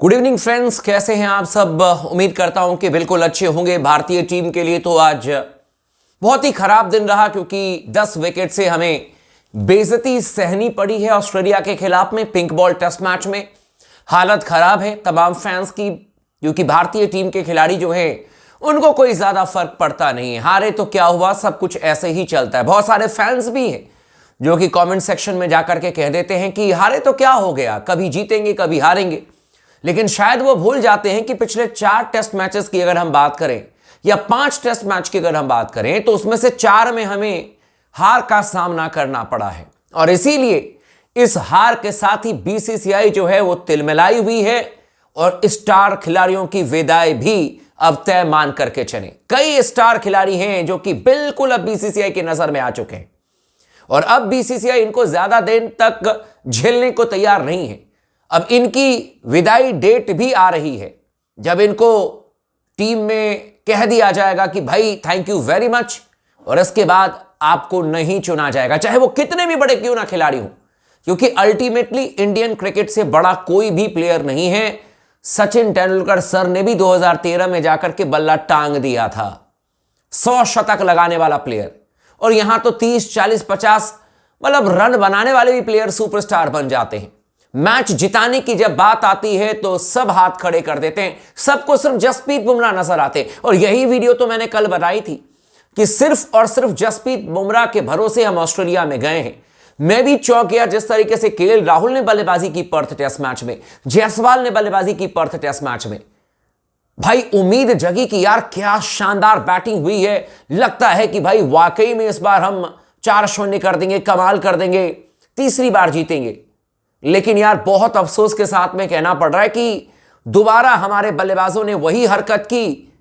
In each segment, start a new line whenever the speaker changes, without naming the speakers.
Good evening friends, कैसे हैं आप सब। उम्मीद करता हूं कि बिल्कुल अच्छे होंगे। भारतीय टीम के लिए तो आज बहुत ही खराब दिन रहा क्योंकि 10 विकेट से हमें बेइज्जती सहनी पड़ी है ऑस्ट्रेलिया के खिलाफ में पिंक बॉल टेस्ट मैच में। हालत खराब है तमाम फैंस की क्योंकि भारतीय टीम के खिलाड़ी जो हैं उनको कोई ज्यादा फर्क पड़ता नहीं है। हारे तो क्या हुआ, सब कुछ ऐसे ही चलता है। बहुत सारे फैंस भी हैं जो कि कमेंट सेक्शन में जाकर के कह देते हैं कि हारे तो क्या हो गया, कभी जीतेंगे कभी हारेंगे। लेकिन शायद वो भूल जाते हैं कि पिछले 4 टेस्ट मैचेस की अगर हम बात करें या 5 टेस्ट मैच की अगर हम बात करें तो उसमें से 4 में हमें हार का सामना करना पड़ा है। और इसीलिए इस हार के साथ ही बीसीसीआई जो है वो तिलमिलाई हुई है और स्टार खिलाड़ियों की विदाई भी अब तय मान करके चले। कई स्टार खिलाड़ी हैं जो कि बिल्कुल अब बीसीसीआई की नजर में आ चुके हैं और अब बीसीसीआई इनको ज्यादा दिन तक झेलने को तैयार नहीं है। अब इनकी विदाई डेट भी आ रही है जब इनको टीम में कह दिया जाएगा कि भाई थैंक यू वेरी मच, और इसके बाद आपको नहीं चुना जाएगा, चाहे वो कितने भी बड़े क्यों ना खिलाड़ी हो, क्योंकि अल्टीमेटली इंडियन क्रिकेट से बड़ा कोई भी प्लेयर नहीं है। सचिन तेंदुलकर सर ने भी 2013 में जाकर के बल्ला टांग दिया था, 100 शतक लगाने वाला प्लेयर। और यहां तो 30, 40, 50 मतलब रन बनाने वाले भी प्लेयर सुपरस्टार बन जाते हैं। मैच जिताने की जब बात आती है तो सब हाथ खड़े कर देते हैं, सबको सिर्फ जसप्रीत बुमराह नजर आते हैं। और यही वीडियो तो मैंने कल बताई थी कि सिर्फ और सिर्फ जसप्रीत बुमराह के भरोसे हम ऑस्ट्रेलिया में गए हैं। मैं भी चौंक गया जिस तरीके से केएल राहुल ने बल्लेबाजी की पर्थ टेस्ट मैच में, जायसवाल ने बल्लेबाजी की पर्थ टेस्ट मैच में। भाई उम्मीद जगी कि यार क्या शानदार बैटिंग हुई है, लगता है कि भाई वाकई में इस बार हम 4-0 कर देंगे, कमाल कर देंगे, तीसरी बार जीतेंगे। लेकिन यार बहुत अफसोस के साथ में कहना पड़ रहा है कि दोबारा हमारे बल्लेबाजों ने वही हरकत की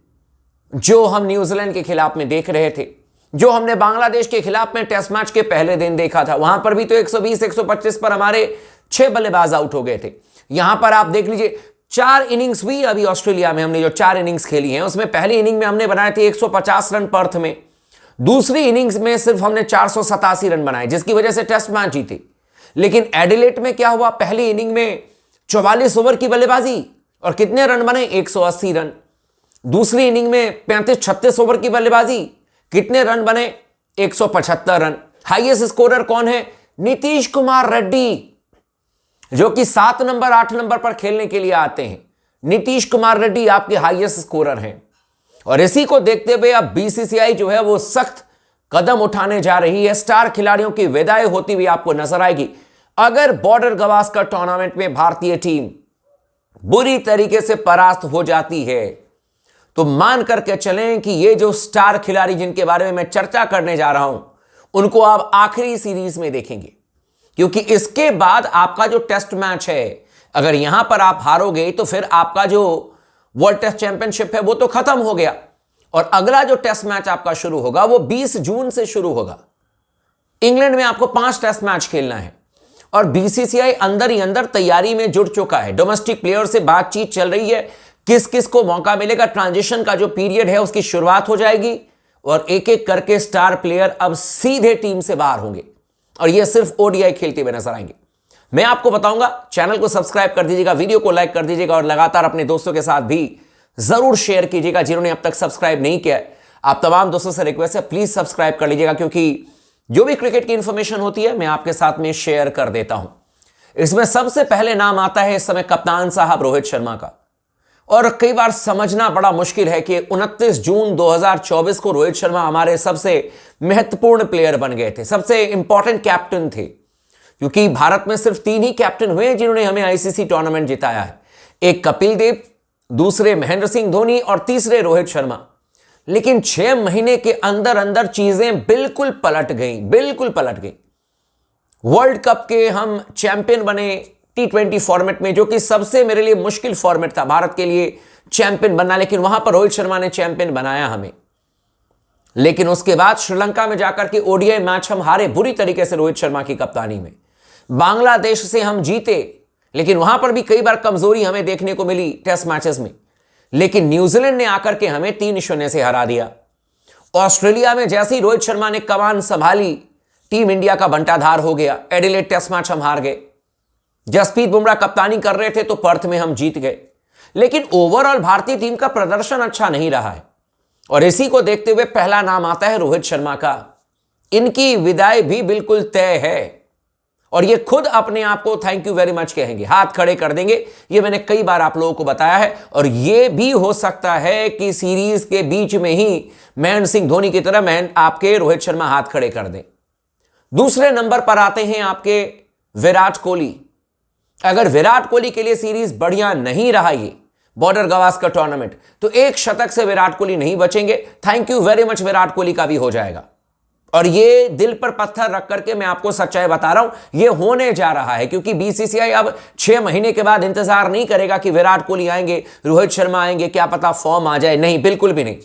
जो हम न्यूजीलैंड के खिलाफ में देख रहे थे, जो हमने बांग्लादेश के खिलाफ में टेस्ट मैच के पहले दिन देखा था। वहां पर भी तो 120-125 पर हमारे 6 बल्लेबाज आउट हो गए थे। यहां पर आप देख लीजिए 4 इनिंग्स हुई अभी ऑस्ट्रेलिया में, हमने जो 4 इनिंग्स खेली हैं उसमें पहली इनिंग में हमने बनाए थे 150 रन पर्थ में, दूसरी इनिंग्स में सिर्फ हमने 487 रन बनाए जिसकी वजह से टेस्ट मैच जीते। लेकिन एडिलेड में क्या हुआ, पहली इनिंग में 44 ओवर की बल्लेबाजी और कितने रन बने, 180 रन। दूसरी इनिंग में 35-36 ओवर की बल्लेबाजी, कितने रन बने, 175 रन। हाईएस्ट स्कोरर कौन है, नीतीश कुमार रेड्डी, जो कि 7 नंबर 8 नंबर पर खेलने के लिए आते हैं। नीतीश कुमार रेड्डी आपके हाईएस्ट स्कोरर हैं। और इसी को देखते हुए अब बीसीसीआई जो है वो सख्त कदम उठाने जा रही है। स्टार खिलाड़ियों की विदाई होती हुई आपको नजर आएगी। अगर बॉर्डर गवास्कर टूर्नामेंट में भारतीय टीम बुरी तरीके से परास्त हो जाती है तो मान करके चलें कि ये जो स्टार खिलाड़ी जिनके बारे में मैं चर्चा करने जा रहा हूं उनको आप आखिरी सीरीज में देखेंगे, क्योंकि इसके बाद आपका जो टेस्ट मैच है अगर यहां पर आप हारोगे तो फिर आपका जो वर्ल्ड टेस्ट चैंपियनशिप है वो तो खत्म हो गया। और अगला जो टेस्ट मैच आपका शुरू होगा वो 20 जून से शुरू होगा। इंग्लैंड में आपको 5 टेस्ट मैच खेलना है और बीसीसीआई अंदर ही अंदर तैयारी में जुट चुका है। डोमेस्टिक प्लेयर से बातचीत चल रही है, किस किस को मौका मिलेगा। ट्रांजिशन का जो पीरियड है उसकी शुरुआत हो जाएगी और एक एक करके स्टार प्लेयर अब सीधे टीम से बाहर होंगे और ये सिर्फ ओडीआई खेलते हुए नजर आएंगे। मैं आपको बताऊंगा, चैनल को सब्सक्राइब कर दीजिएगा, वीडियो को लाइक कर दीजिएगा और लगातार अपने दोस्तों के साथ भी जरूर शेयर कीजिएगा। जिन्होंने अब तक सब्सक्राइब नहीं किया है, आप तमाम दोस्तों से रिक्वेस्ट है प्लीज सब्सक्राइब कर लीजिएगा, क्योंकि जो भी क्रिकेट की इंफॉर्मेशन होती है मैं आपके साथ में शेयर कर देता हूं। इसमें सबसे पहले नाम आता है इस समय कप्तान साहब रोहित शर्मा का। और कई बार समझना बड़ा मुश्किल है कि 29 जून 2024 को रोहित शर्मा हमारे सबसे महत्वपूर्ण प्लेयर बन गए थे, सबसे इंपॉर्टेंट कैप्टन थे, क्योंकि भारत में सिर्फ 3 ही कैप्टन हुए जिन्होंने हमें आईसीसी टूर्नामेंट जिताया है। एक कपिल देव, दूसरे महेंद्र सिंह धोनी और तीसरे रोहित शर्मा। लेकिन 6 महीने के अंदर अंदर चीजें बिल्कुल पलट गई। वर्ल्ड कप के हम चैंपियन बने T20 फॉर्मेट में, जो कि सबसे मेरे लिए मुश्किल फॉर्मेट था भारत के लिए चैंपियन बनना, लेकिन वहां पर रोहित शर्मा ने चैंपियन बनाया हमें। लेकिन उसके बाद श्रीलंका में जाकर के ओडीआई मैच हम हारे बुरी तरीके से रोहित शर्मा की कप्तानी में। बांग्लादेश से हम जीते, लेकिन वहां पर भी कई बार कमजोरी हमें देखने को मिली टेस्ट मैचेस में। लेकिन न्यूजीलैंड ने आकर के हमें 3-0 से हरा दिया। ऑस्ट्रेलिया में जैसे ही रोहित शर्मा ने कमान संभाली, टीम इंडिया का बंटाधार हो गया। एडिलेड टेस्ट मैच हम हार गए। जसप्रीत बुमराह कप्तानी कर रहे थे तो पर्थ में हम जीत गए। लेकिन ओवरऑल भारतीय टीम का प्रदर्शन अच्छा नहीं रहा है और इसी को देखते हुए पहला नाम आता है रोहित शर्मा का। इनकी विदाई भी बिल्कुल तय है और ये खुद अपने आप को थैंक यू वेरी मच कहेंगे, हाथ खड़े कर देंगे। ये मैंने कई बार आप लोगों को बताया है और ये भी हो सकता है कि सीरीज के बीच में ही महेंद्र सिंह धोनी की तरह आपके रोहित शर्मा हाथ खड़े कर दें। दूसरे नंबर पर आते हैं आपके विराट कोहली। अगर विराट कोहली के लिए सीरीज बढ़िया नहीं रहा ये बॉर्डर गावस्कर टूर्नामेंट, तो एक शतक से विराट कोहली नहीं बचेंगे। Thank you very much Virat Kohli का भी हो जाएगा और ये दिल पर पत्थर रख करके मैं आपको सच्चाई बता रहा हूं, ये होने जा रहा है। क्योंकि बीसीसीआई अब 6 महीने के बाद इंतजार नहीं करेगा कि विराट कोहली आएंगे, रोहित शर्मा आएंगे, क्या पता फॉर्म आ जाए। नहीं, बिल्कुल भी नहीं।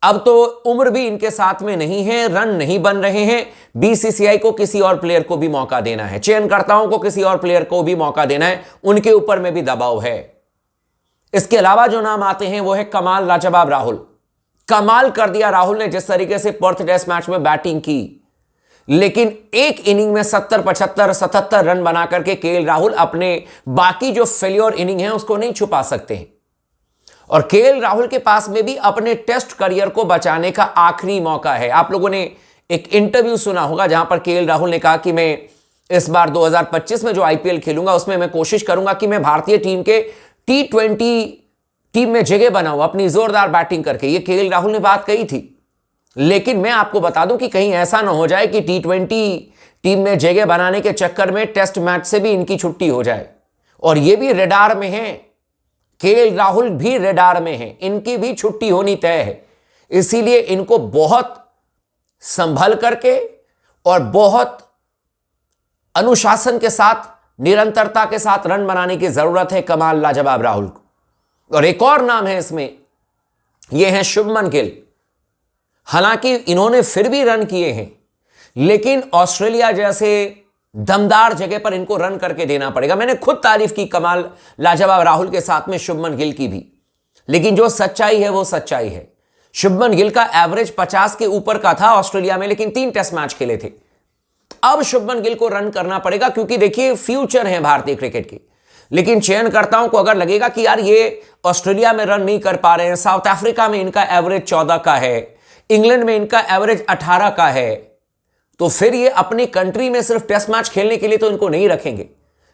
अब तो उम्र भी इनके साथ में नहीं है, रन नहीं बन रहे हैं। बीसीसीआई को किसी और प्लेयर को भी मौका देना है, चयनकर्ताओं को किसी और प्लेयर को भी मौका देना है, उनके ऊपर में भी दबाव है। इसके अलावा जो नाम आते हैं वो है कमाल लाजवाब राहुल। कमाल कर दिया राहुल ने जिस तरीके से पर्थ टेस्ट मैच में बैटिंग की, लेकिन एक इनिंग में 70, 75, 77 रन बना करके केएल राहुल अपने बाकी जो फेल्योर इनिंग है उसको नहीं छुपा सकते हैं। और केएल राहुल के पास में भी अपने टेस्ट करियर को बचाने का आखिरी मौका है। आप लोगों ने एक इंटरव्यू सुना होगा जहां पर केएल राहुल ने कहा कि मैं इस बार 2025 में जो आईपीएल खेलूंगा उसमें मैं कोशिश करूंगा कि मैं भारतीय टीम के T20 टीम में जगह बनाऊं अपनी जोरदार बैटिंग करके। ये केएल राहुल ने बात कही थी। लेकिन मैं आपको बता दूं कि कहीं ऐसा ना हो जाए कि T20 टीम में जगह बनाने के चक्कर में टेस्ट मैच से भी इनकी छुट्टी हो जाए। और ये भी रेडार में है, केएल राहुल भी रेडार में है, इनकी भी छुट्टी होनी तय है। इसीलिए इनको बहुत संभल करके और बहुत अनुशासन के साथ, निरंतरता के साथ रन बनाने की जरूरत है कमाल लाजवाब राहुल को। और एक और नाम है इसमें, यह है शुभमन गिल। हालांकि इन्होंने फिर भी रन किए हैं, लेकिन ऑस्ट्रेलिया जैसे दमदार जगह पर इनको रन करके देना पड़ेगा। मैंने खुद तारीफ की कमाल लाजवाब राहुल के साथ में शुभमन गिल की भी, लेकिन जो सच्चाई है वो सच्चाई है। शुभमन गिल का एवरेज 50 के ऊपर का था ऑस्ट्रेलिया में, लेकिन 3 टेस्ट मैच खेले थे। अब शुभमन गिल को रन करना पड़ेगा क्योंकि देखिए फ्यूचर है भारतीय क्रिकेट की। लेकिन चयनकर्ताओं को अगर लगेगा कि यार ये ऑस्ट्रेलिया में रन नहीं कर पा रहे हैं, साउथ अफ्रीका में इनका एवरेज 14 का है, इंग्लैंड में इनका एवरेज 18 का है, तो फिर ये अपनी कंट्री में सिर्फ टेस्ट मैच खेलने के लिए तो इनको नहीं रखेंगे।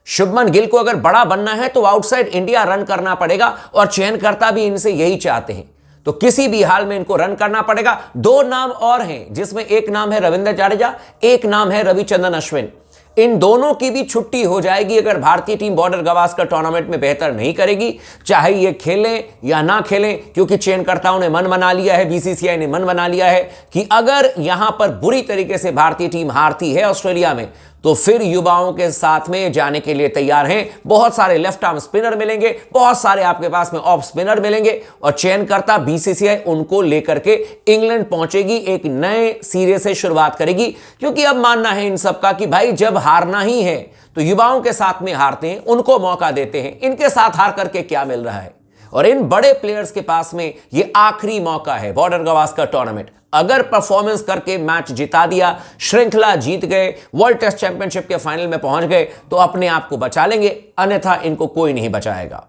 शुभमन गिल को अगर बड़ा बनना है तो आउटसाइड इंडिया रन करना पड़ेगा और चयनकर्ता भी इनसे यही चाहते हैं। तो किसी भी हाल में इनको रन करना पड़ेगा। 2 नाम और हैं जिसमें एक नाम है रविंद्र जडेजा, एक नाम है रविचंद्रन अश्विन। इन दोनों की भी छुट्टी हो जाएगी अगर भारतीय टीम बॉर्डर गावस्कर टूर्नामेंट में बेहतर नहीं करेगी, चाहे ये खेलें या ना खेलें। क्योंकि चयनकर्ताओं ने मन बना लिया है, बीसीसीआई ने मन बना लिया है कि अगर यहां पर बुरी तरीके से भारतीय टीम हारती है ऑस्ट्रेलिया में, तो फिर युवाओं के साथ में जाने के लिए तैयार हैं। बहुत सारे लेफ्ट आर्म स्पिनर मिलेंगे, बहुत सारे आपके पास में ऑफ स्पिनर मिलेंगे और चयनकर्ता बीसीसीआई उनको लेकर के इंग्लैंड पहुंचेगी, एक नए सिरे से शुरुआत करेगी। क्योंकि अब मानना है इन सबका कि भाई जब हारना ही है तो युवाओं के साथ में हारते हैं, उनको मौका देते हैं। इनके साथ हार करके क्या मिल रहा है? और इन बड़े प्लेयर्स के पास में ये आखिरी मौका है बॉर्डर गावस्कर टूर्नामेंट। अगर परफॉर्मेंस करके मैच जिता दिया, श्रृंखला जीत गए, वर्ल्ड टेस्ट चैंपियनशिप के फाइनल में पहुंच गए, तो अपने आप को बचा लेंगे, अन्यथा इनको कोई नहीं बचाएगा।